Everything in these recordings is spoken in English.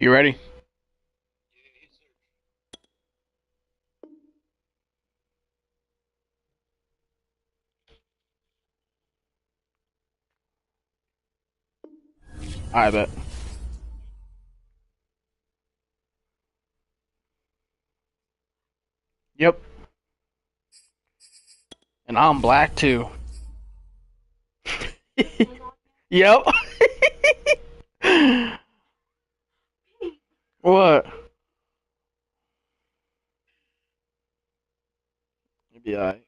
You ready? I bet. Yep. And I'm black too. Yep. What? You'll be alright.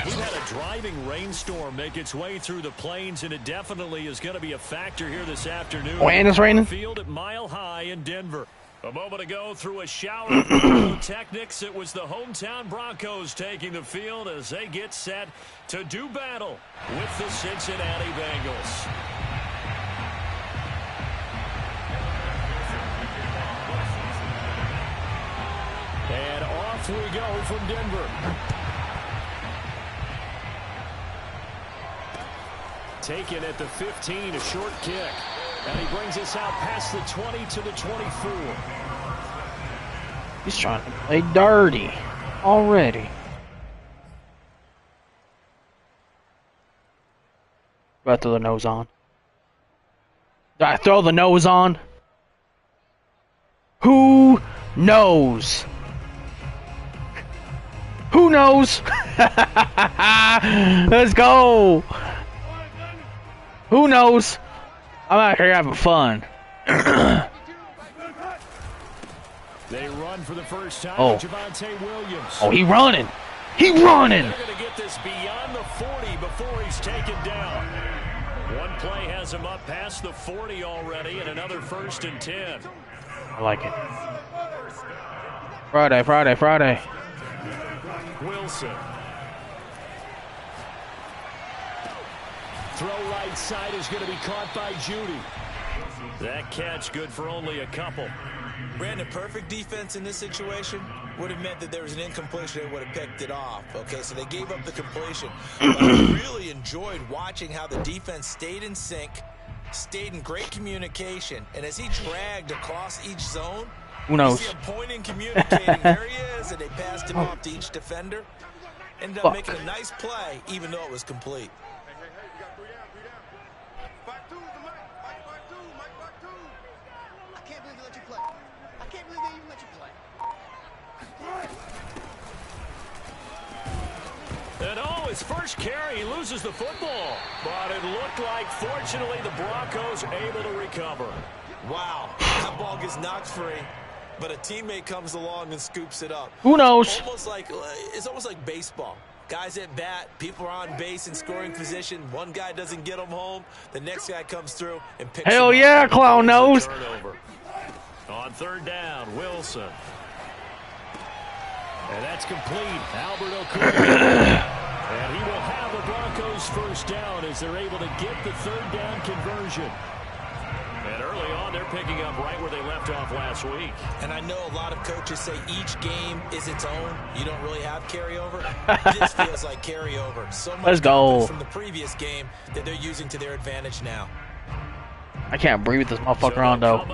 We've had a driving rainstorm make its way through the plains, and it definitely is going to be a factor here this afternoon. When it's raining? Field at Mile High in Denver. A moment ago, through a shower of pyrotechnics, it was the hometown Broncos taking the field as they get set to do battle with the Cincinnati Bengals. And off we go from Denver. Taken at the 15, a short kick. And he brings us out past the 20 to the 24. He's trying to play dirty already. Do I throw the nose on? Do I throw the nose on? Who knows? Who knows? Let's go. Who knows? I'm out here having fun. They run for the first time. Oh. Javonte Williams. Oh, he running. He running. They're going to get this beyond the 40 before he's taken down. One play has him up past the 40 already, and another 1st and 10. I like it. Friday, Friday, Friday. Wilson. Throw right side is going to be caught by Judy. That catch good for only a couple. Brandon, perfect defense in this situation would have meant that there was an incompletion. They would have picked it off. Okay, so they gave up the completion. But I really enjoyed watching how the defense stayed in sync, stayed in great communication, and as he dragged across each zone, who knows? You see him pointing, communicating. There he is, and they passed him off to each defender. Ended up making a nice play, even though it was complete. And his first carry, he loses the football. But it looked like, fortunately, the Broncos able to recover. Wow, that ball gets knocked free, but a teammate comes along and scoops it up. Who knows? It's almost like baseball. Guys at bat, people are on base in scoring position. One guy doesn't get them home. The next guy comes through and picks Hell them yeah, up. clown nose. Turnover. On 3rd down, Wilson. And that's complete. Albert O'Connor. And he will have the Broncos first down as they're able to get the 3rd down conversion. And early on, they're picking up right where they left off last week. And I know a lot of coaches say each game is its own. You don't really have carryover. This feels like carryover. So much Let's go. from the previous game that they're using to their advantage now. I can't breathe with this motherfucker on, though.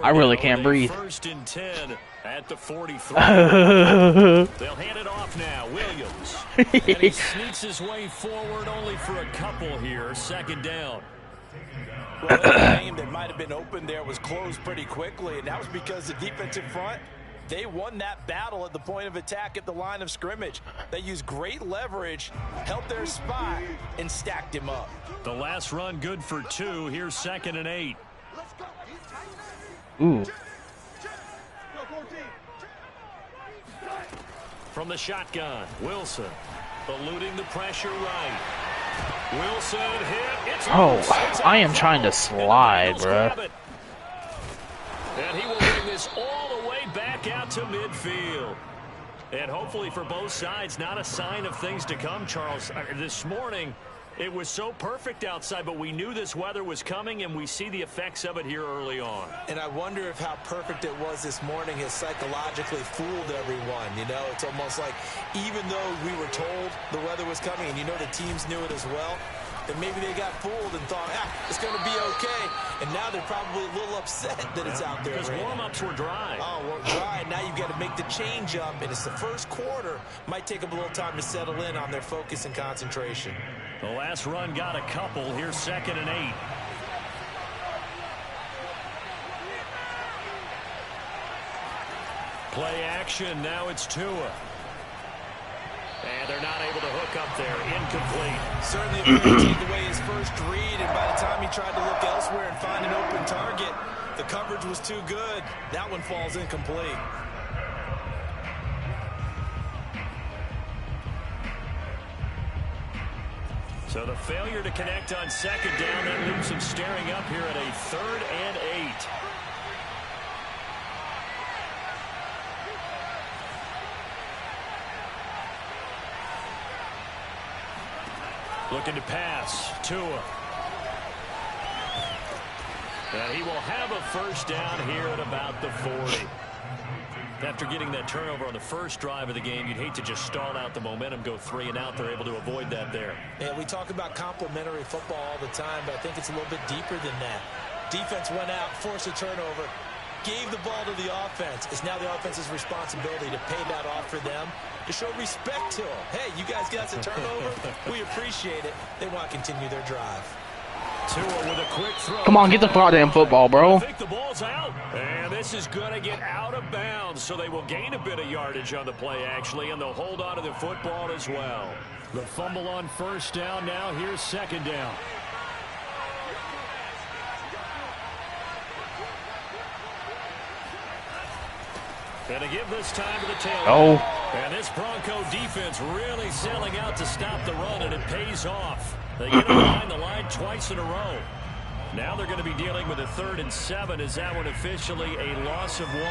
I really can't breathe. 1st and 10 at the 43. They'll hand it off now. Williams. And he sneaks his way forward only for a couple here. 2nd down. Well, the game that might have been open there was closed pretty quickly, and that was because the defensive front, they won that battle at the point of attack at the line of scrimmage. They used great leverage, held their spot, and stacked him up. The last run good for 2. Here's 2nd and 8. Ooh. From the shotgun, Wilson eluding the pressure right. Wilson hit. It's Oh, I am trying to slide, bruh. And he will bring this all the way back out to midfield. And hopefully for both sides, not a sign of things to come, Charles. This morning, it was so perfect outside, but we knew this weather was coming, and we see the effects of it here early on. And I wonder if how perfect it was this morning has psychologically fooled everyone. You know, it's almost like even though we were told the weather was coming, and you know the teams knew it as well, that maybe they got fooled and thought, it's going to be okay. And now they're probably a little upset that it's out there. Because warm-ups were dry. Oh, we're dry. Now you've got to make the change up, and it's the first quarter. Might take them a little time to settle in on their focus and concentration. The last run got a couple. Here's 2nd and 8. Play action. Now it's Tua. And they're not able to hook up there. Incomplete. Certainly a fair take away his first read, and by the time he tried to look elsewhere and find an open target, the coverage was too good. That one falls incomplete. So the failure to connect on 2nd down, that leaves him staring up here at a 3rd and 8. Looking to pass. Tua. And he will have a first down here at about the 40. After getting that turnover on the first drive of the game, you'd hate to just stall out the momentum, go 3 and out. They're able to avoid that there. Yeah, we talk about complementary football all the time, but I think it's a little bit deeper than that. Defense went out, forced a turnover, gave the ball to the offense. It's now the offense's responsibility to pay that off for them, to show respect to them. Hey, you guys got a turnover? We appreciate it. They want to continue their drive. Tua with a quick throw. Come on, get the goddamn football, bro. I think the ball's out. And this is going to get out of bounds, so they will gain a bit of yardage on the play, actually, and they'll hold on to the football as well. The fumble on first down now. Here's 2nd down. And to give this time to the tail. Oh. And this Bronco defense really selling out to stop the run, and it pays off. They get behind the line twice in a row. Now they're going to be dealing with a 3rd and 7. Is that one officially a loss of 1?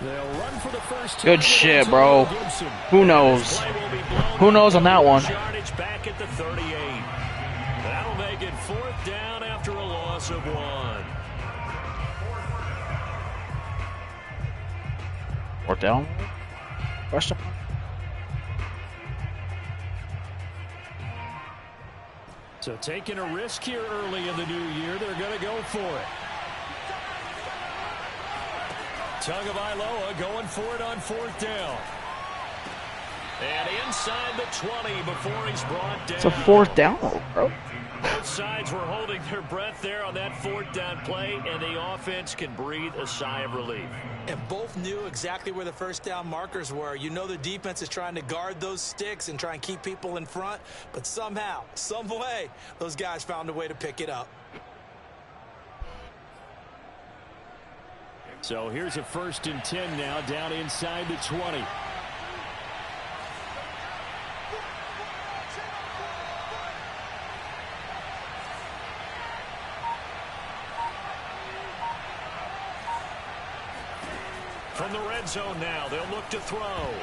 They'll run for the first. Good shit, bro. Who knows? Who knows on that one? Back at the 38. That'll make it 4th down after a loss of 1. 4th down? Question? So taking a risk here early in the new year, they're going to go for it. Tagovailoa going for it on 4th down. And inside the 20 before he's brought down. It's a 4th down, bro. Both sides were holding their breath there on that 4th down play, and the offense can breathe a sigh of relief. And both knew exactly where the first down markers were. You know the defense is trying to guard those sticks and try and keep people in front, but somehow, some way, those guys found a way to pick it up. So here's a 1st and 10 now, down inside the 20. From the red zone now, they'll look to throw.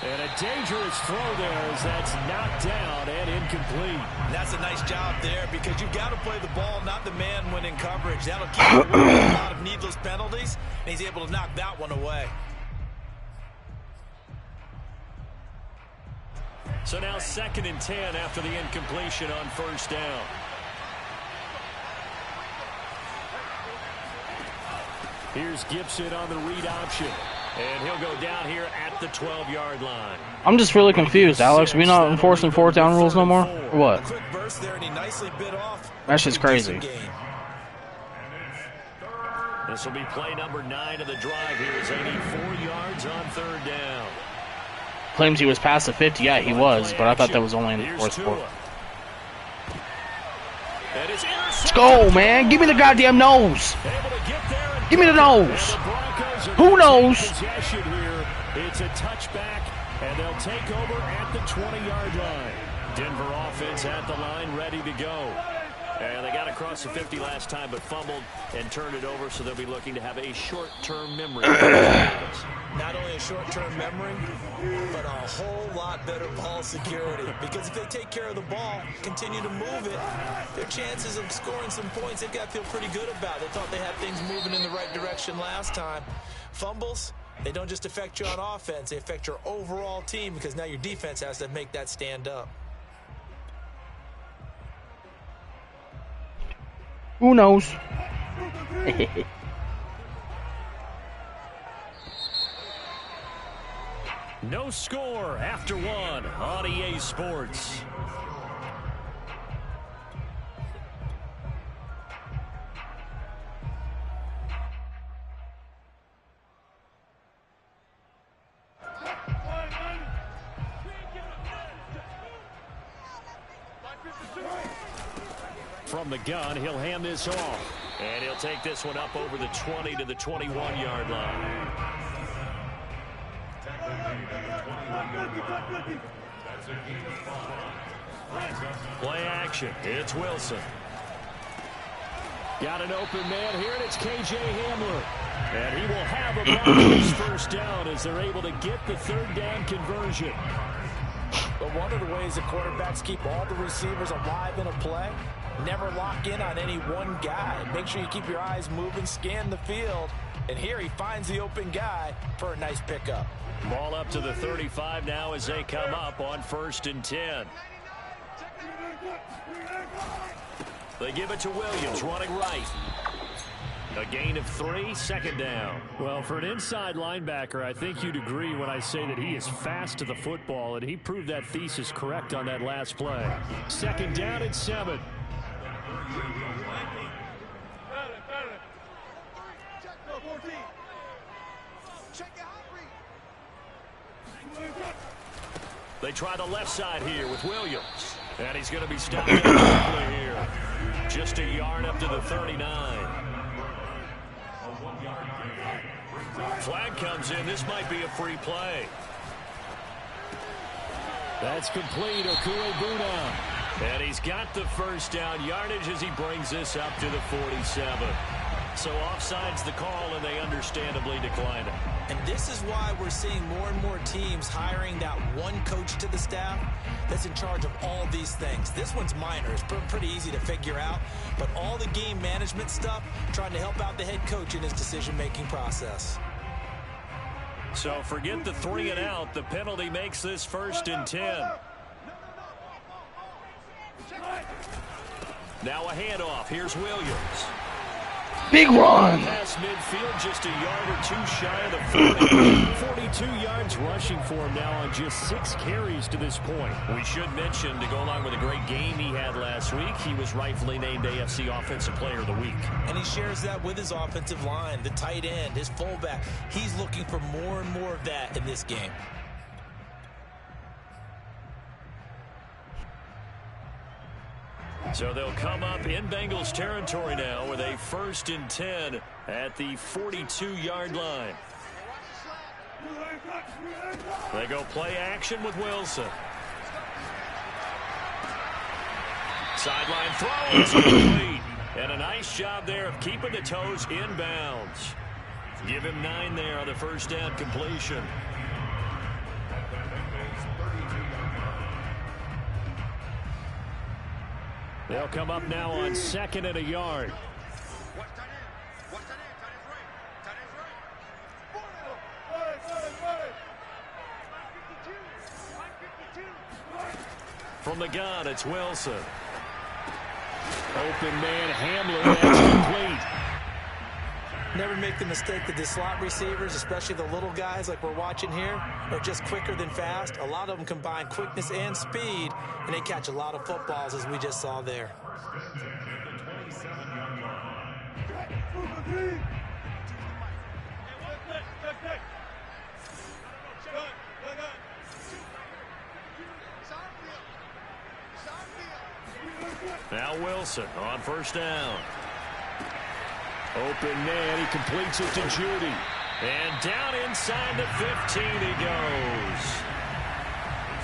And a dangerous throw there as that's knocked down and incomplete. And that's a nice job there because you've got to play the ball, not the man when in coverage. That'll keep you away from a lot of needless penalties, and he's able to knock that one away. So now 2nd and 10 after the incompletion on first down. Here's Gibson on the read option. And he'll go down here at the 12-yard line. I'm just really confused, Alex. We not enforcing 4th down rules no more? Or what? A quick burst there, and he nicely bit off. That's just crazy. This will be play number 9 of the drive here as they need 4 yards on 3rd down. Claims he was past the 50. Yeah, he was, but I thought that was only in the 4th quarter. Let's go, man. Give me the goddamn nose. Give me the nose. Who knows? It's a touchback, and they'll take over at the 20-yard line. Denver offense at the line, ready to go. And they got across the 50 last time, but fumbled and turned it over, so they'll be looking to have a short-term memory. Not only a short-term memory, but a whole lot better ball security. Because if they take care of the ball, continue to move it, their chances of scoring some points, they've got to feel pretty good about. They thought they had things moving in the right direction last time. Fumbles, they don't just affect you on offense, they affect your overall team because now your defense has to make that stand up. Who knows? No score after 1 on EA Sports. From the gun, he'll hand this off. And he'll take this one up over the 20 to the 21-yard line. Play action. It's Wilson. Got an open man here, and it's K.J. Hamler. And he will have a Broncos first down as they're able to get the 3rd down conversion. But one of the ways the quarterbacks keep all the receivers alive in a play, never lock in on any one guy. Make sure you keep your eyes moving, scan the field. And here he finds the open guy for a nice pickup. Ball up to the 35 now as they come up on 1st and 10. They give it to Williams, running right. A gain of 3, 2nd down. Well, for an inside linebacker, I think you'd agree when I say that he is fast to the football, and he proved that thesis correct on that last play. 2nd down and 7. They try the left side here with Williams. And he's going to be stopped here. Just a yard up to the 39. Flag comes in. This might be a free play. That's complete. Okuebuna. And he's got the first down yardage as he brings this up to the 47. So offside's the call, and they understandably decline it. And this is why we're seeing more and more teams hiring that one coach to the staff that's in charge of all these things. This one's minor. It's pretty easy to figure out. But all the game management stuff, trying to help out the head coach in his decision-making process. So forget the 3 and out. The penalty makes this 1st and 10. Now a handoff. Here's Williams. Big run. Past midfield, just a yard or 2 shy of the 40. 42 yards rushing for him now on just 6 carries to this point. We should mention, to go along with a great game he had last week, he was rightfully named AFC Offensive Player of the Week. And he shares that with his offensive line, the tight end, his fullback. He's looking for more and more of that in this game. So they'll come up in Bengals territory now with a 1st and 10 at the 42-yard line. They go play action with Wilson. Sideline throw is complete. And a nice job there of keeping the toes inbounds. Give him 9 there on the first down completion. They'll come up now on 2nd and a yard. From the gun, it's Wilson. Open man, Hamler, that's complete. Never make the mistake that the slot receivers, especially the little guys like we're watching here, are just quicker than fast. A lot of them combine quickness and speed, and they catch a lot of footballs, as we just saw there. Wilson on first down. Open man, he completes it to Judy. And down inside the 15 he goes.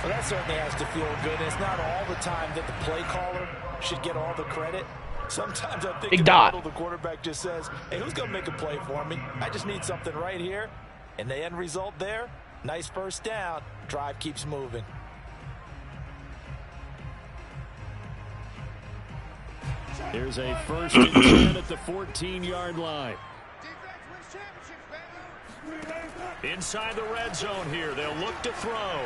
Well, that certainly has to feel good. It's not all the time that the play caller should get all the credit. Sometimes I think Big dot. the quarterback just says, hey, who's going to make a play for me? I just need something right here. And the end result there, nice first down. Drive keeps moving. Here's a 1st and 10 at the 14-yard line. Inside the red zone here, they'll look to throw.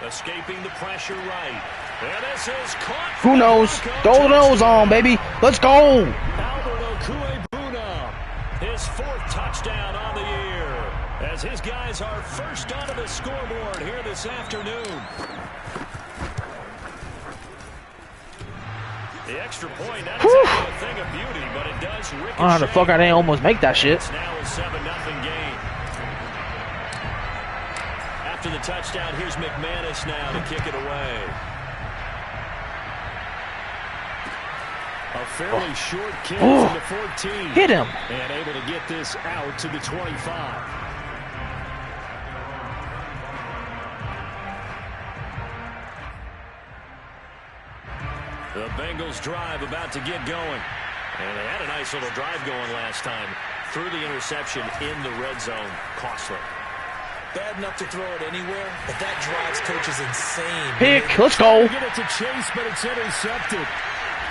Escaping the pressure right. And this is caught. Who knows? Throw the nose on, baby. Let's go. Albert Okuebuna, his 4th touchdown on the year, as his guys are first onto the scoreboard here this afternoon. The extra point, that is a thing of beauty, but it does ricochet. Oh, the fuck I didn't almost make that shit. It's now a 7-0 game. After the touchdown, here's McManus now to kick it away. A fairly short kick from the 14. Hit him. And able to get this out to the 25. The Bengals drive about to get going. And they had a nice little drive going last time. Threw the interception in the red zone. Costly. Bad enough to throw it anywhere, but that drives coaches insane. Pick. Let's go. Get it to Chase, but it's intercepted.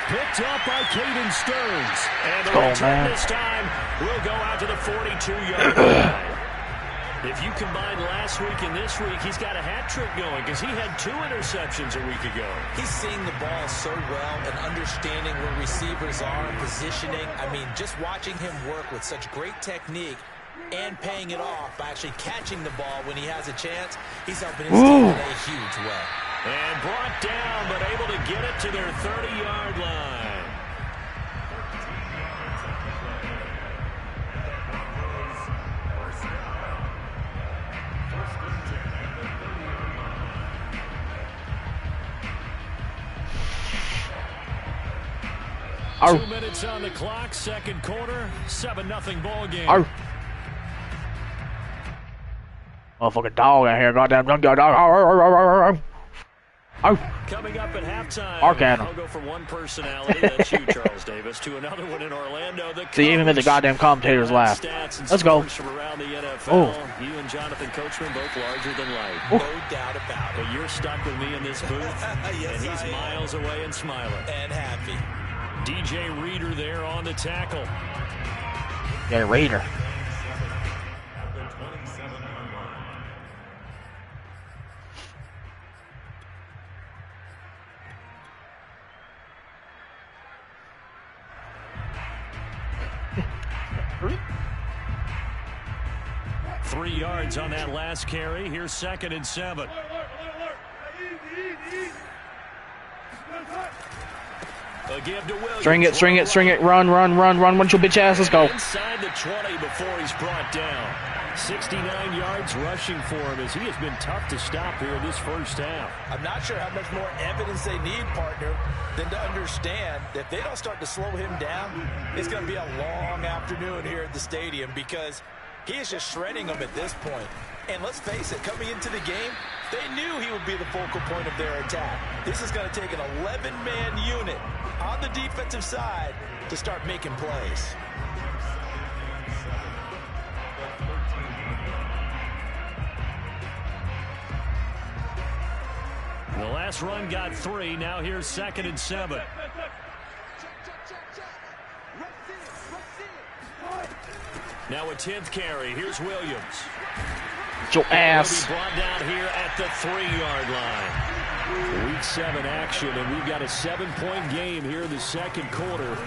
Picked up by Caden Stearns. And the return this time will go out to the 42-yard line. If you combine last week and this week, he's got a hat trick going because he had 2 interceptions a week ago. He's seeing the ball so well and understanding where receivers are and positioning. I mean, just watching him work with such great technique and paying it off by actually catching the ball when he has a chance, he's helping his team in a huge way. And brought down, but able to get it to their 30-yard line. Arr. 2 minutes on the clock, second quarter, 7-0 ball game. Arr. Motherfucking dog out here, goddamn junkyard dog. Arr. Coming up at halftime, Arc at him. I'll go from one personality, that's you, Charles Davis, to another one in Orlando. See, even made the goddamn commentators laugh. Let's go. From around the NFL. Oh. You and Jonathan Coachman both larger than life. No doubt about it. But you're stuck with me in this booth, Yes, and he's miles away and smiling. And happy. DJ Reader there on the tackle. Yeah, Raider. Three yards on that last carry. Here's 2nd and 7. A give to Williams. String it. Run. Run your bitch ass. Let's go. Inside the 20 before he's brought down. 69 yards rushing for him as he has been tough to stop here in this first half. I'm not sure how much more evidence they need, partner, than to understand that if they don't start to slow him down, it's going to be a long afternoon here at the stadium because he is just shredding them at this point. And let's face it, coming into the game, they knew he would be the focal point of their attack. This is going to take an 11-man unit on the defensive side to start making plays. The last run got 3. Now here's 2nd and 7. Now a 10th carry. Here's Williams. Your ass. Brought down here at the 3-yard line. Week 7 action, and we've got a 7-point game here in the second quarter.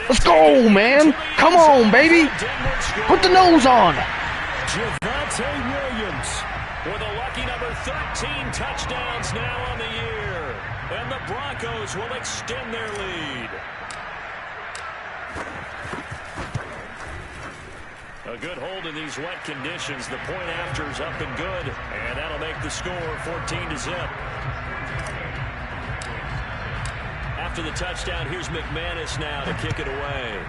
Let's go, man. Come on, baby. Put the nose on. Javonte Williams with a lucky number 13 touchdowns now on the year. And the Broncos will extend their lead. A good hold in these wet conditions. The point after's up and good. And that'll make the score 14-0. after the touchdown. Here's McManus now to kick it away.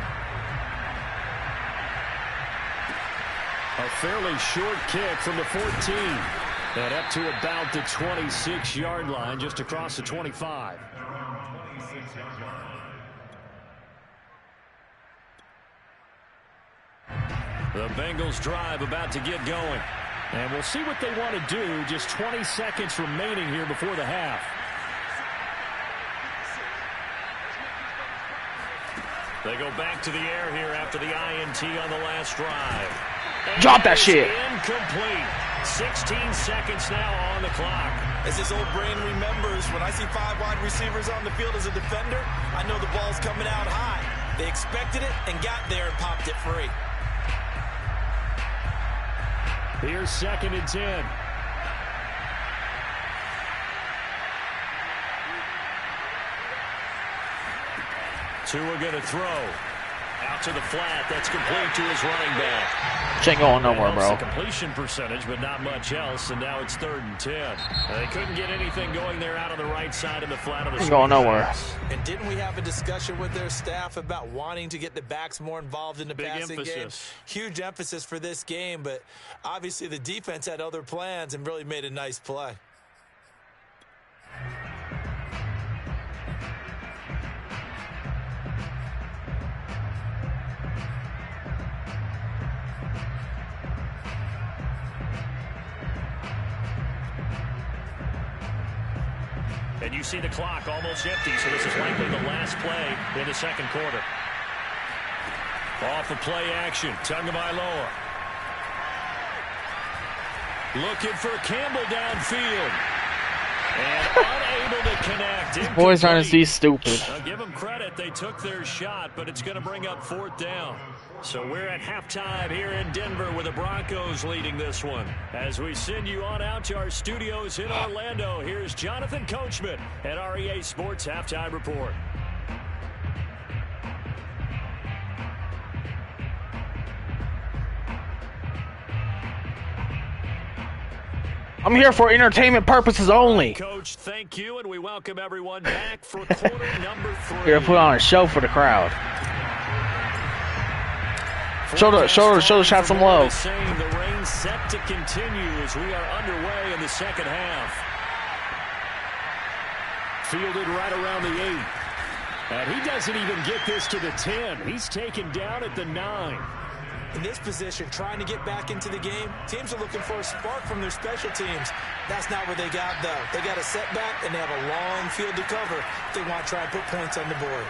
A fairly short kick from the 14. And up to about the 26-yard line, just across the 25. The Bengals drive about to get going. And we'll see what they want to do. Just 20 seconds remaining here before the half. They go back to the air here after the INT on the last drive. And drop that shit. Incomplete. 16 seconds now on the clock. As this old brain remembers, when I see 5 wide receivers on the field as a defender, I know the ball's coming out high. They expected it and got there and popped it free. Here's 2nd and 10. Tua going to throw. Out to the flat. That's complete to his running back. She ain't going nowhere, bro. The completion percentage, but not much else. And now it's 3rd and 10. They couldn't get anything going there out on the right side of the flat of the Ain't going nowhere. And didn't we have a discussion with their staff about wanting to get the backs more involved in the passing game? Huge emphasis for this game, but obviously the defense had other plans and really made a nice play. And you see the clock almost empty, so this is likely the last play in the 2nd quarter. Off of play action, Tagovailoa. Looking for Campbell downfield. And unable to connect. These boys trying to be stupid. I'll give them credit. They took their shot, but it's going to bring up 4th down. So we're at halftime here in Denver with the Broncos leading this one. As we send you on out to our studios in Orlando, here's Jonathan Coachman at REA Sports Halftime Report. I'm here for entertainment purposes only. Coach, thank you, and we welcome everyone back for quarter number 3. Here to put on a show for the crowd. Show the shot some love. Saying the rain set to continue as we are underway in the 2nd half. Fielded right around the 8. And he doesn't even get this to the 10. He's taken down at the 9. In this position, trying to get back into the game, teams are looking for a spark from their special teams. That's not what they got, though. They got a setback, and they have a long field to cover if they want to try and put points on the board.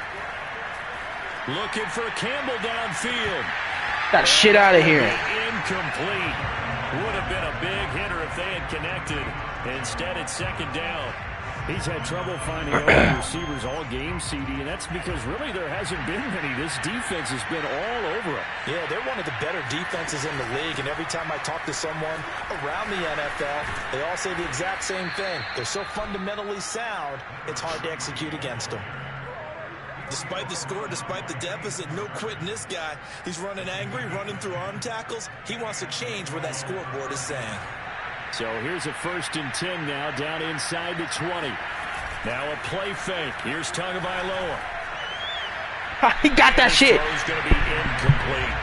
Looking for Campbell downfield. That shit out of here. Incomplete. Would have been a big hitter if they had connected. Instead, it's 2nd down. He's had trouble finding open receivers all game, CD, and that's because really there hasn't been many. This defense has been all over him. Yeah, they're one of the better defenses in the league, and every time I talk to someone around the NFL, they all say the exact same thing. They're so fundamentally sound, it's hard to execute against them. Despite the score, despite the deficit, no quitting this guy. He's running angry, running through arm tackles. He wants to change what that scoreboard is saying. So here's a 1st and 10 now, down inside the 20. Now a play fake. Here's Tagovailoa. He got that shit. It's going to be incomplete.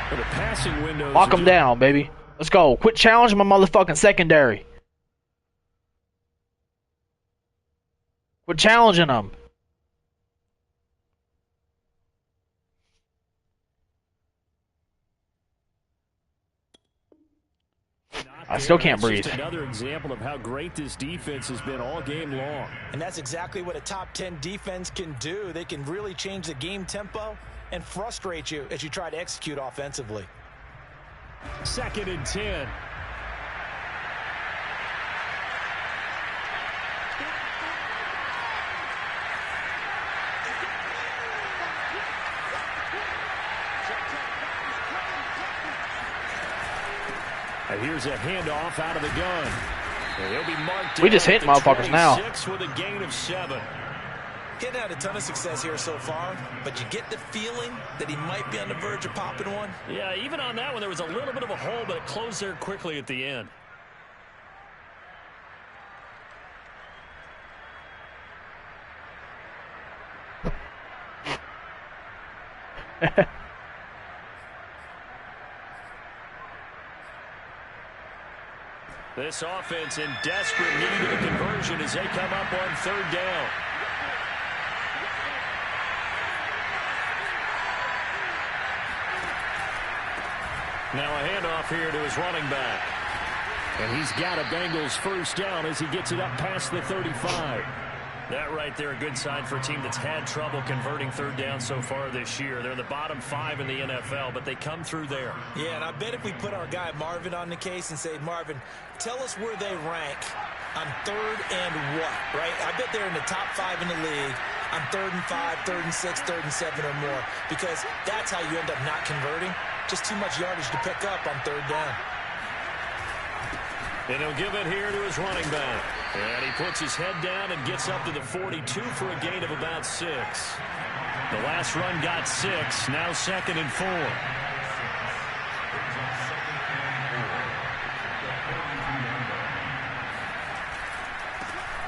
For the passing windows. Lock him down, baby. Let's go. Quit challenging my motherfucking secondary. Quit challenging them. I still can't breathe. Just another example of how great this defense has been all game long. And that's exactly what a top 10 defense can do. They can really change the game tempo and frustrate you as you try to execute offensively. 2nd and 10. And here's a handoff out of the gun. And he'll be marked. We just hit motherfuckers now. With a gain of 7. He hadn't had a ton of success here so far, but you get the feeling that he might be on the verge of popping one. Yeah, even on that one, there was a little bit of a hole, but it closed there quickly at the end. This offense in desperate need of a conversion as they come up on third down. Now a handoff here to his running back. And he's got a Bengals first down as he gets it up past the 35. That right there, a good sign for a team that's had trouble converting third down so far this year. They're the bottom 5 in the NFL, but they come through there. Yeah, and I bet if we put our guy Marvin on the case and say, Marvin, tell us where they rank on third and what, right? I bet they're in the top 5 in the league on 3rd and 5, 3rd and 6, 3rd and 7 or more, because that's how you end up not converting. Just too much yardage to pick up on third down. And he'll give it here to his running back. And he puts his head down and gets up to the 42 for a gain of about 6. The last run got 6, now 2nd and 4.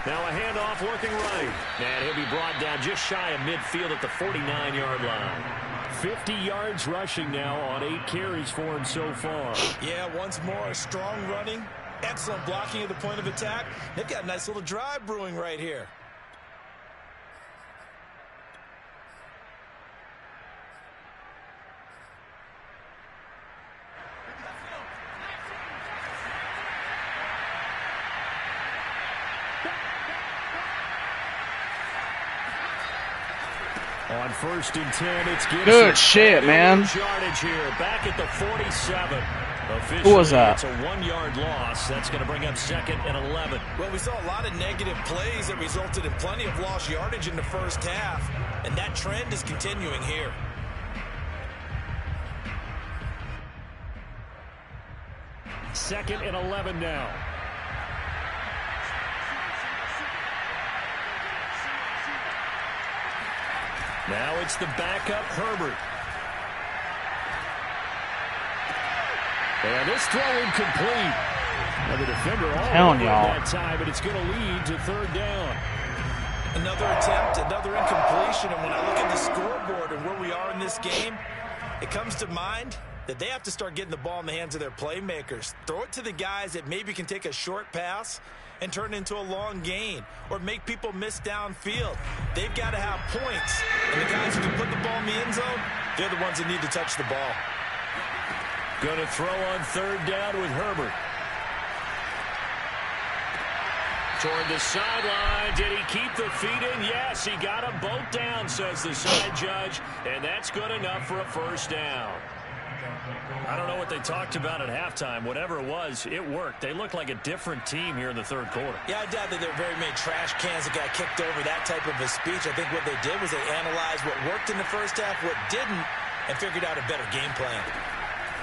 Now a handoff looking right. And he'll be brought down just shy of midfield at the 49-yard line. 50 yards rushing now on 8 carries for him so far. Yeah, once more, strong running. Excellent blocking at the point of attack. They've got a nice little drive brewing right here. On 1st and 10, it's Gibson. Good shit, man. Yardage here, back at the 47. Who was that? It's a 1-yard loss. That's going to bring up 2nd and 11. Well, we saw a lot of negative plays that resulted in plenty of lost yardage in the first half, and that trend is continuing here. Second and 11 now. Now it's the backup, Herbert. And this throw incomplete. Now the defender all Telling over y'all. that time, but it's going to lead to 3rd down. Another attempt, another incompletion, and when I look at the scoreboard and where we are in this game, it comes to mind that they have to start getting the ball in the hands of their playmakers. Throw it to the guys that maybe can take a short pass and turn it into a long gain or make people miss downfield. They've got to have points, and the guys who can put the ball in the end zone, they're the ones that need to touch the ball. Going to throw on 3rd down with Herbert. Toward the sideline. Did he keep the feet in? Yes, he got them both down, says the side judge, and that's good enough for a 1st down. I don't know what they talked about at halftime. Whatever it was, it worked. They look like a different team here in the 3rd quarter. Yeah, I doubt that there are very many trash cans that got kicked over, that type of a speech. I think what they did was they analyzed what worked in the first half, what didn't, and figured out a better game plan.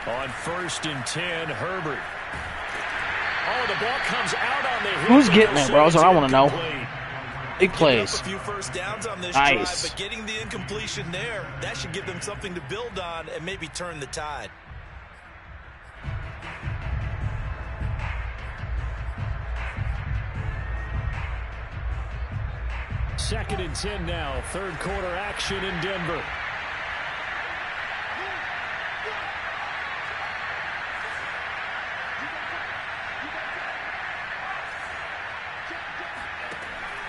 On 1st and 10, Herbert. Oh, the ball comes out on the hit. Who's getting it, bro? That's what I want to know. Big plays. A few first downs on this Nice. drive, but getting the incompletion there, that should give them something to build on and maybe turn the tide. Second and 10 now. 3rd quarter action in Denver.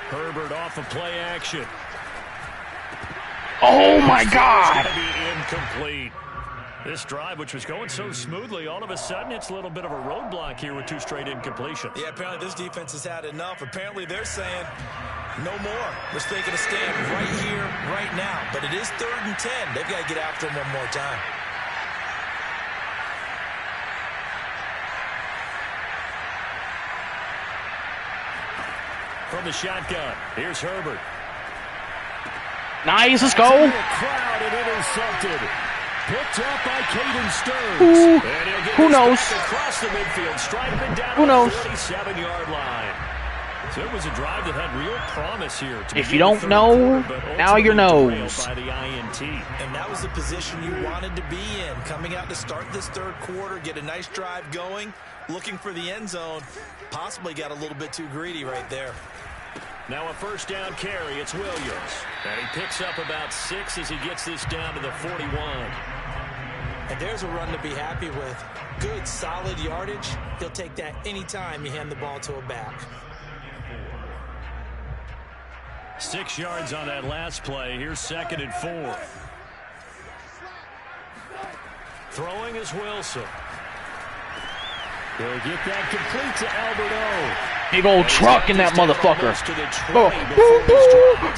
Herbert off of play action. Oh my God! It's going to be incomplete. This drive, which was going so smoothly, all of a sudden it's a little bit of a roadblock here with 2 straight incompletions. Yeah, apparently this defense has had enough. Apparently they're saying no more. Let's take it a stand right here, right now. But it is 3rd and 10. They've got to get after him one more time. From the shotgun, here's Herbert. Nice, let's go. Crowd and intercepted. Picked up by Caden Stearns. Ooh, And he'll get who this knows? back across the midfield, striping it down Who to knows? the 47-yard line. So it was a drive that had real promise here. If you don't know, now you know. By the INT. And that was the position you wanted to be in. Coming out to start this 3rd quarter, get a nice drive going, looking for the end zone. Possibly got a little bit too greedy right there. Now a first down carry. It's Williams. And he picks up about 6 as he gets this down to the 41. And there's a run to be happy with. Good, solid yardage. He'll take that anytime you hand the ball to a back. 6 yards on that last play. Here's 2nd and 4. Throwing is Wilson. He'll get that complete to Alberto. Big old truck in that motherfucker.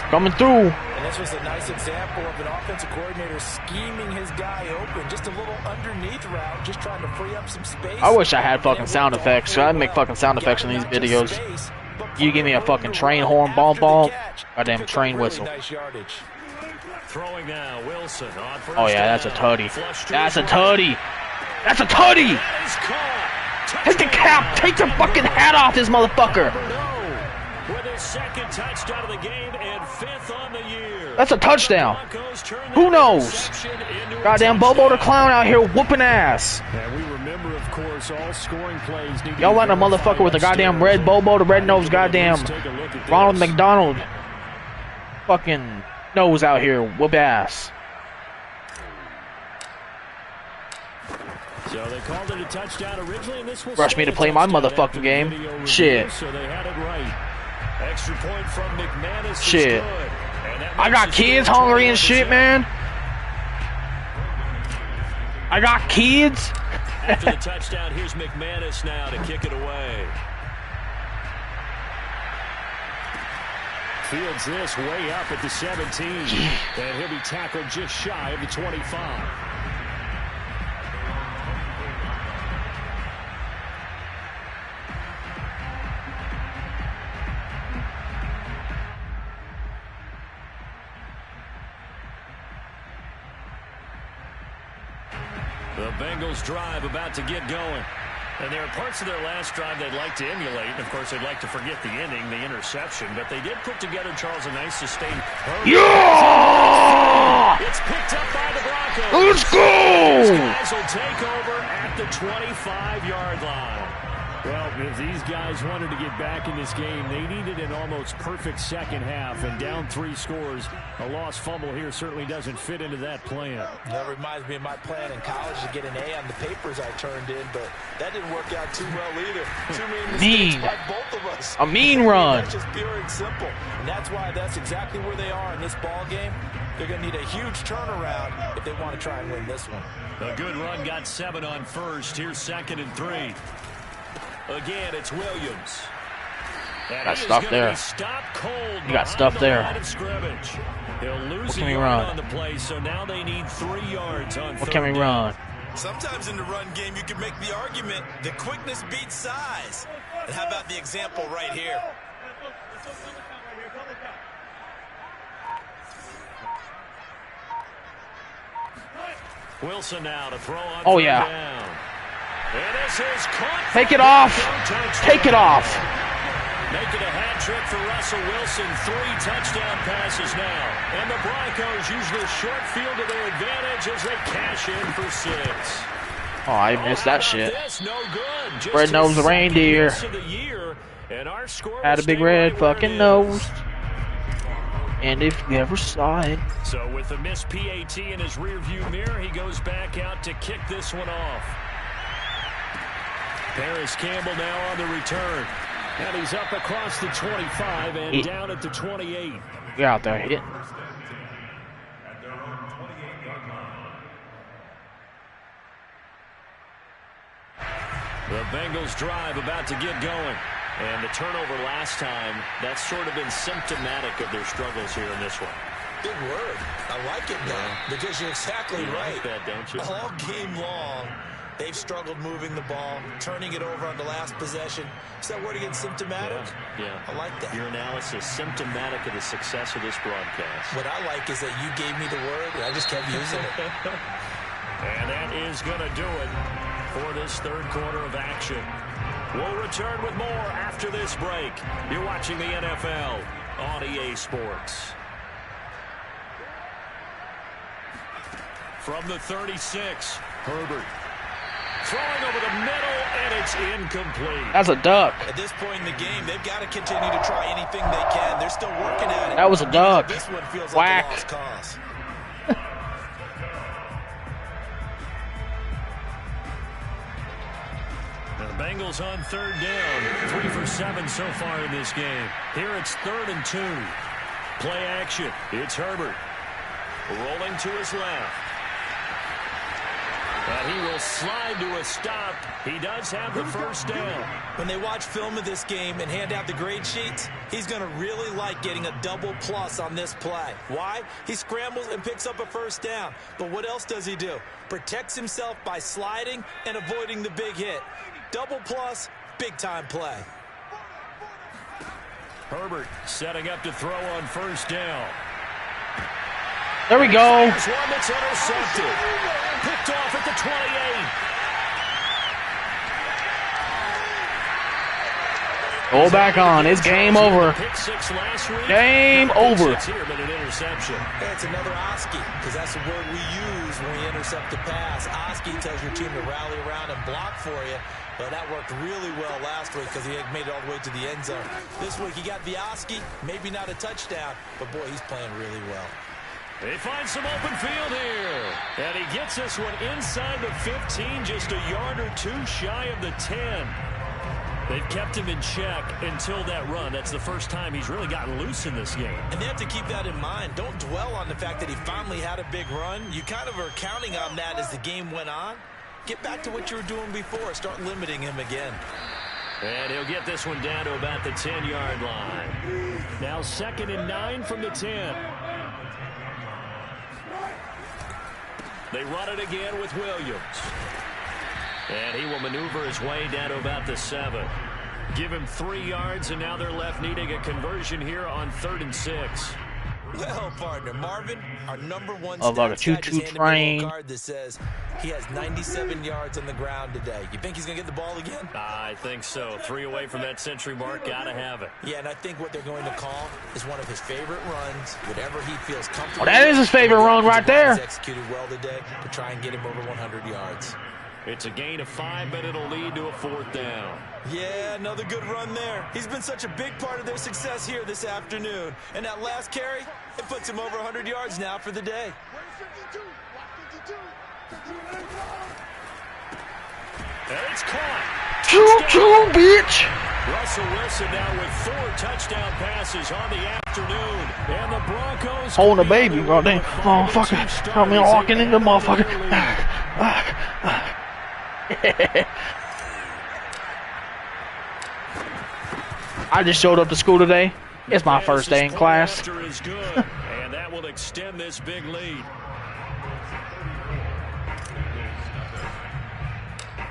Coming through. And this was a nice example of an offensive coordinator scheming his guy open. Just a little underneath route, just trying to free up some space. I wish I had fucking sound effects. So I'd make fucking sound effects in these videos. You give me a fucking train horn, ball, goddamn train whistle. Throwing now, Wilson on first. Oh yeah, that's a tutty. That's a tutty. That's a tutty. Take the cap. Take the fucking hat off this motherfucker. With his 2nd touchdown of the game and 5th on the year. That's a touchdown. Who knows? Goddamn Bobo the Clown out here whooping ass. And we remember, of course, all scoring plays need to Y'all letting a motherfucker with a goddamn red Bobo, the red-nosed goddamn Ronald McDonald fucking nose out here whoop ass. So they called it a touchdown originally, and this will Rush me to play my motherfucking game. Shit. So they had it right. Extra point from McManus. Shit. I got kids hungry and shit, man. I got kids. After the touchdown, here's McManus now to kick it away. Fields this way up at the 17. And he'll be tackled just shy of the 25. The Bengals drive about to get going. And there are parts of their last drive they'd like to emulate. And, of course, they'd like to forget the inning, the interception. But they did put together, Charles, a nice sustained. Yeah! It's picked up by the Broncos. Let's go! These guys will take over at the 25-yard line. Well, if these guys wanted to get back in this game, they needed an almost perfect second half. And down 3 scores, a lost fumble here certainly doesn't fit into that plan. That reminds me of my plan in college to get an A on the papers I turned in, but that didn't work out too well either. Too many mistakes by both of us. A mean run. That's just pure and simple. And that's why that's exactly where they are in this ball game. They're going to need a huge turnaround if they want to try and win this one. A good run got 7 on first. Here's 2nd and 3. Again, it's Williams. Got stuff there. You got stuff there. He'll lose What can we a yard run? on the play, so now they need 3 yards on What can we third run? Sometimes in the run game, you can make the argument that quickness beats size. And how about the example right here? Wilson now to throw on Oh, third yeah. down. And this is caught. Take it off. Take it off. Making a hat trick for Russell Wilson. 3 touchdown passes now. And the Broncos use the short field to their advantage as they cash in for 6. Oh, I missed that shit. No good. Just Red-nosed his reindeer. second miss of the year, and our score Had a will big stay red right where fucking it nose. is. And if you ever saw it. So with the missed PAT in his rearview mirror, he goes back out to kick this one off. Paris Campbell now on the return. And he's up across the 25 and down at the 28. Get out there, hit. The Bengals drive about to get going. And the turnover last time, that's sort of been symptomatic of their struggles here in this one. Big word. I like it now because you're exactly right. Like that, don't you? All game long, they've struggled moving the ball, turning it over on the last possession. Is that word again, symptomatic? Yeah. I like that. Your analysis, symptomatic of the success of this broadcast. What I like is that you gave me the word, and I just kept using it. And that is going to do it for this third quarter of action. We'll return with more after this break. You're watching the NFL on EA Sports. From the 36, Herbert Throwing over the middle, and it's incomplete. That's a duck. At this point in the game, they've got to continue to try anything they can. They're still working at it. That was a duck. This one feels Whack. like a lost cause. The Bengals on third down. 3 for 7 so far in this game. Here it's 3rd and 2. Play action. It's Herbert. Rolling to his left. And he will slide to a stop. He does have the first down. When they watch film of this game and hand out the grade sheets, he's going to really like getting a double plus on this play. Why? He scrambles and picks up a first down. But what else does he do? Protects himself by sliding and avoiding the big hit. Double plus, big-time play. Herbert setting up to throw on first down. There we go. There's one that's intercepted. Picked off at the 28. Go back on. It's game over. Pick 6 last week. Game over. It's here, but an interception. Hey, it's another Oski, because that's the word we use when we intercept the pass. Oski tells your team to rally around and block for you. But that worked really well last week because he had made it all the way to the end zone. This week he got the Oski, maybe not a touchdown, but boy, he's playing really well. They find some open field here. And he gets this one inside the 15, just a yard or 2 shy of the 10. They've kept him in check until that run. That's the first time he's really gotten loose in this game. And they have to keep that in mind. Don't dwell on the fact that he finally had a big run. You kind of are counting on that as the game went on. Get back to what you were doing before. Start limiting him again. And he'll get this one down to about the 10-yard line. Now 2nd and 9 from the 10. They run it again with Williams. And he will maneuver his way down to about the 7. Give him 3 yards, and now they're left needing a conversion here on 3rd and 6. Well, partner, Marvin, our number one Of like a stat choo-choo just handed me a train. little card that says he has 97 yards on the ground today. You think he's going to get the ball again? I think so. 3 away from that century mark. Got to have it. Yeah, and I think what they're going to call is one of his favorite runs, whatever he feels comfortable. Oh, that is his favorite run right there. He's executed well today to try and get him over 100 yards. It's a gain of 5, but it'll lead to a 4th down. Yeah, another good run there. He's been such a big part of their success here this afternoon. And that last carry, it puts him over 100 yards now for the day. And it's caught. Choo-choo, bitch. Russell Wilson now with 4 touchdown passes on the afternoon. And the Broncos Holding a baby, goddamn. Motherfucker. I mean, walking into the motherfucker. I just showed up to school today. It's my first day in class. And that will extend this big lead.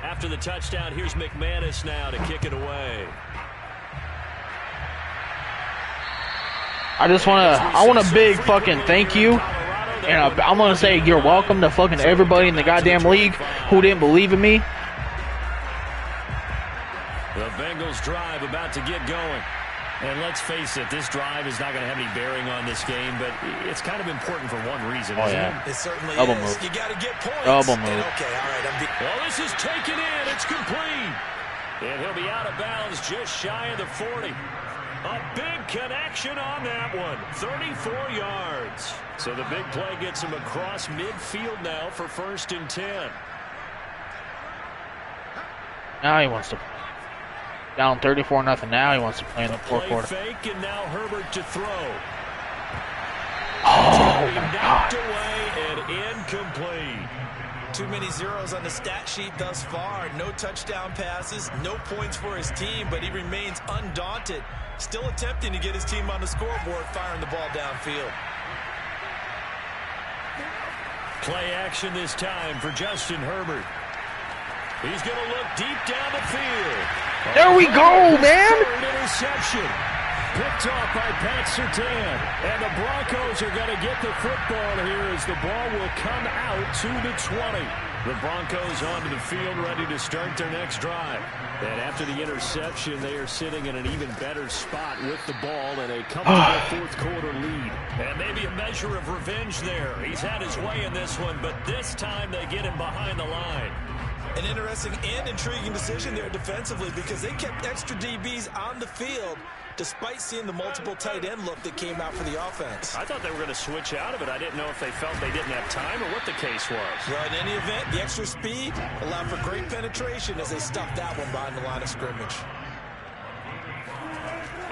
After the touchdown, here's McManus now to kick it away. I want a big fucking thank you. And I'm going to say you're welcome to fucking everybody in the goddamn league who didn't believe in me. The Bengals drive about to get going. And let's face it, this drive is not going to have any bearing on this game, but it's kind of important for one reason, isn't it? It certainly Double is. move. You got to get points. Double move. And okay, all right. Well, this is taken in. It's complete. And he'll be out of bounds just shy of the 40. A big connection on that one. 34 yards. So the big play gets him across midfield now for 1st and 10. Now he wants to play. Down 34-0. Now he wants to play in the fourth quarter. Fake, and now Herbert to throw. Oh, my Knocked God. away and incomplete. Too many zeros on the stat sheet thus far. No touchdown passes, no points for his team, but he remains undaunted. Still attempting to get his team on the scoreboard, firing the ball downfield. Play action this time for Justin Herbert. He's going to look deep down the field. There we go, man. Third interception. Picked off by Pat Surtain. And the Broncos are going to get the football here as the ball will come out to the 20. The Broncos onto the field ready to start their next drive. And after the interception, they are sitting in an even better spot with the ball and a comfortable 4th quarter lead. And maybe a measure of revenge there. He's had his way in this one, but this time they get him behind the line. An interesting and intriguing decision there defensively because they kept extra DBs on the field despite seeing the multiple tight end look that came out for the offense. I thought they were going to switch out of it. I didn't know if they felt they didn't have time or what the case was. Well, in any event, the extra speed allowed for great penetration as they stuffed that one behind the line of scrimmage.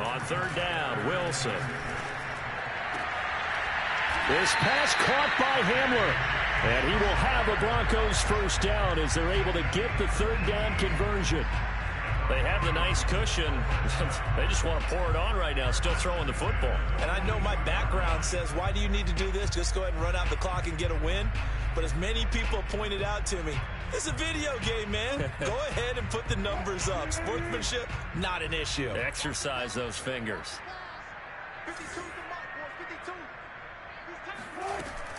On third down, Wilson. This pass caught by Hamler. And he will have a Broncos first down as they're able to get the third down conversion. They have the nice cushion. They just want to pour it on right now, still throwing the football. And I know my background says, why do you need to do this? Just go ahead and run out the clock and get a win. But as many people pointed out to me, it's a video game, man. Go ahead and put the numbers up. Sportsmanship, not an issue. Exercise those fingers.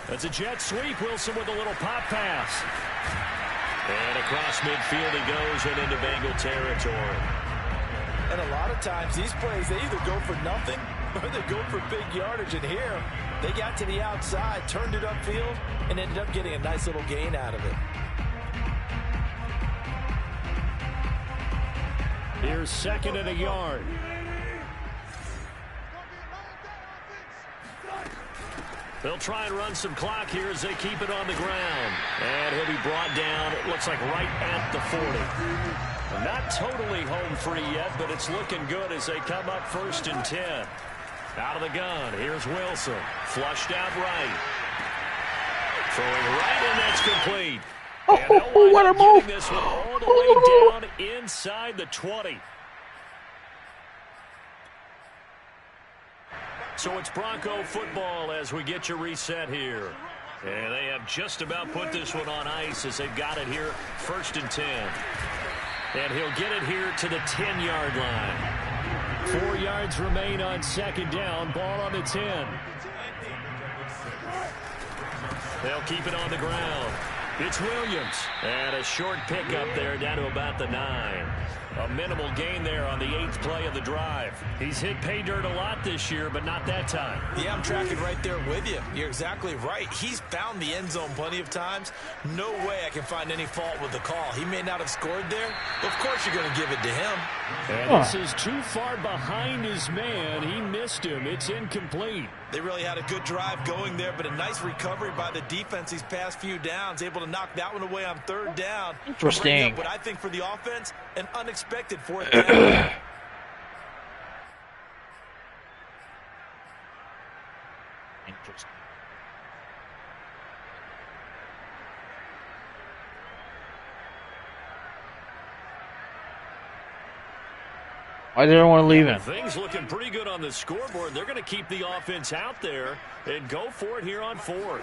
That's a jet sweep. Wilson with a little pop pass. And across midfield he goes and into Bengal territory. And a lot of times these plays, they either go for nothing or they go for big yardage. And here, they got to the outside, turned it upfield, and ended up getting a nice little gain out of it. Here's second and a yard. They'll try and run some clock here as they keep it on the ground. And he'll be brought down, it looks like right at the 40. Not totally home free yet, but it's looking good as they come up 1st and 10. Out of the gun, here's Wilson. Flushed out right. Throwing right, and that's complete. Oh, what a move! This one all the way down inside the 20. So it's Bronco football as we get you reset here. And they have just about put this one on ice as they've got it here 1st and 10. And he'll get it here to the 10-yard line. 4 yards remain on second down. Ball on the 10. They'll keep it on the ground. It's Williams. And a short pickup there down to about the 9. A minimal gain there on the 8th play of the drive. He's hit pay dirt a lot this year, but not that time. Yeah, I'm tracking right there with you. You're exactly right. He's found the end zone plenty of times. No way I can find any fault with the call. He may not have scored there. Of course you're going to give it to him. And this is too far behind his man. He missed him. It's incomplete. They really had a good drive going there, but a nice recovery by the defense these past few downs, able to knock that one away on third down. Interesting. What I think for the offense, an unexpected fourth down. Interesting. Why is everyone leaving? Things looking pretty good on the scoreboard. They're going to keep the offense out there and go for it here on 4th.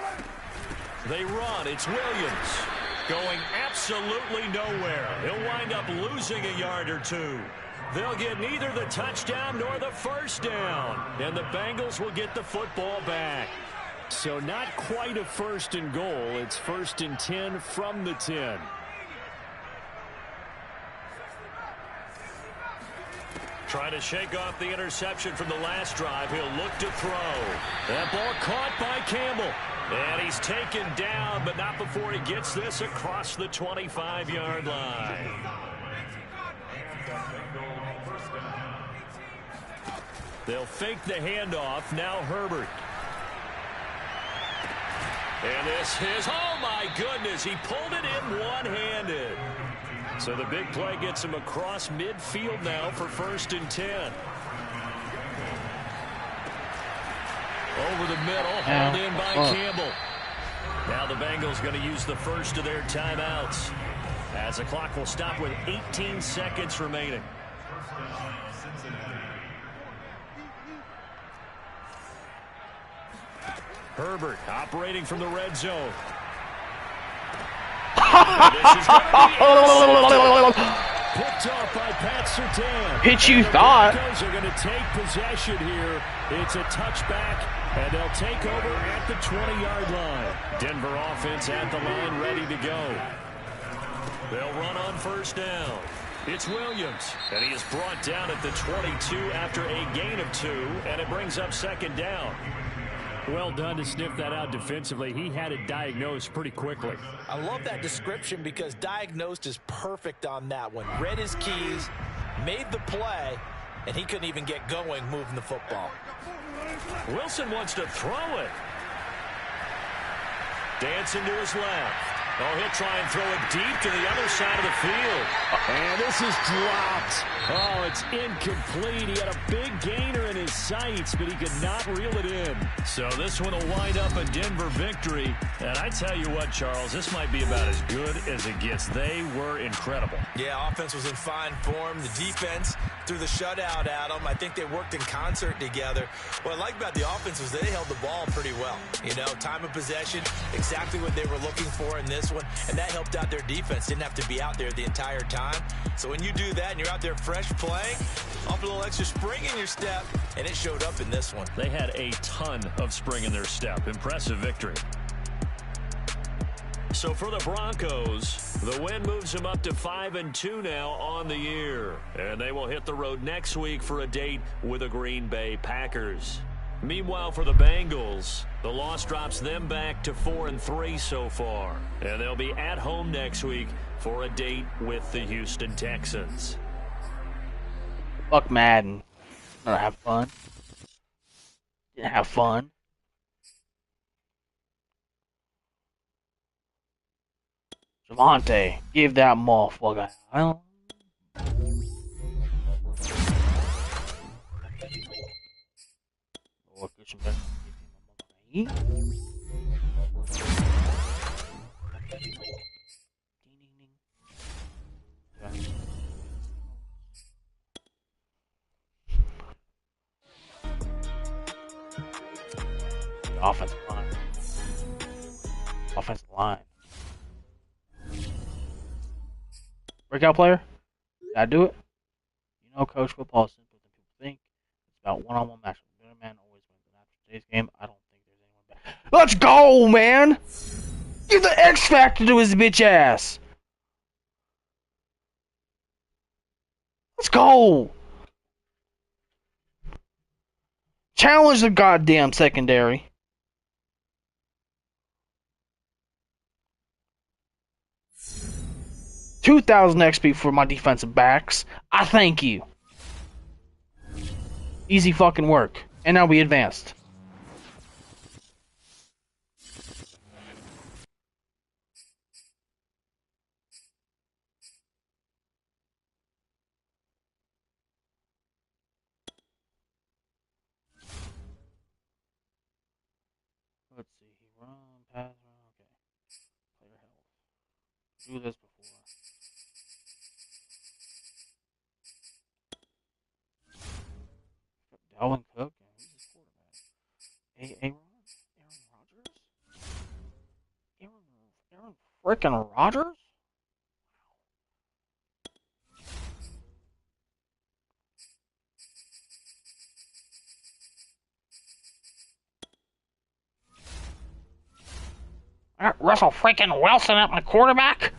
They run. It's Williams going absolutely nowhere. He'll wind up losing a yard or two. They'll get neither the touchdown nor the first down. And the Bengals will get the football back. So not quite a 1st and goal. It's 1st and 10 from the 10. Trying to shake off the interception from the last drive. He'll look to throw. That ball caught by Campbell. And he's taken down, but not before he gets this across the 25-yard line. They'll fake the handoff. Now Herbert. And this is, oh my goodness, he pulled it in one-handed. So the big play gets him across midfield now for 1st and 10. Over the middle, hauled in by Campbell. Now the Bengals going to use the first of their timeouts as the clock will stop with 18 seconds remaining. Herbert operating from the red zone. Picked off by Pat Surtain. Pitch you thought. The Broncos are going to take possession here. It's a touchback, and they'll take over at the 20-yard line. Denver offense at the line, ready to go. They'll run on 1st down. It's Williams, and he is brought down at the 22 after a gain of 2, and it brings up 2nd down. Well done to sniff that out defensively. He had it diagnosed pretty quickly. I love that description because diagnosed is perfect on that one. Read his keys, made the play, and he couldn't even get going moving the football. Wilson wants to throw it. Dancing to his left. Oh, he'll try and throw it deep to the other side of the field. And this is dropped. Oh, it's incomplete. He had a big gainer in his sights, but he could not reel it in. So this one will wind up a Denver victory. And I tell you what, Charles, this might be about as good as it gets. They were incredible. Yeah, offense was in fine form. The defense threw the shutout at them. I think they worked in concert together. What I like about the offense was they held the ball pretty well. You know, time of possession, exactly what they were looking for in this one, and that helped out their defense. Didn't have to be out there the entire time. So when you do that and you're out there fresh playing, off a little extra spring in your step, and it showed up in this one. They had a ton of spring in their step. Impressive victory. So for the Broncos, the win moves them up to 5-2 now on the year. And they will hit the road next week for a date with the Green Bay Packers. Meanwhile, for the Bengals, the loss drops them back to 4-3 so far. And they'll be at home next week for a date with the Houston Texans. Fuck Madden. Gonna have fun. Didn't have fun. Javante, give that motherfucker. Offensive line. Offensive line. Breakout player? Did I do it? You know, coach, football is simpler than people think. It's about one-on-one matchups. The better man always wins. And after today's game, I don't think there's anyone better. Let's go, man! Give the X Factor to his bitch ass! Let's go! Challenge the goddamn secondary. $2,000 XP for my defensive backs. I thank you. Easy fucking work. And now we advanced. Let's see. Run, pass, run. Okay. Player health. Do this before. Dalvin Cook, and who's his quarterback? Aaron Rodgers? Aaron frickin' Rodgers? I got Russell freaking Wilson at my quarterback?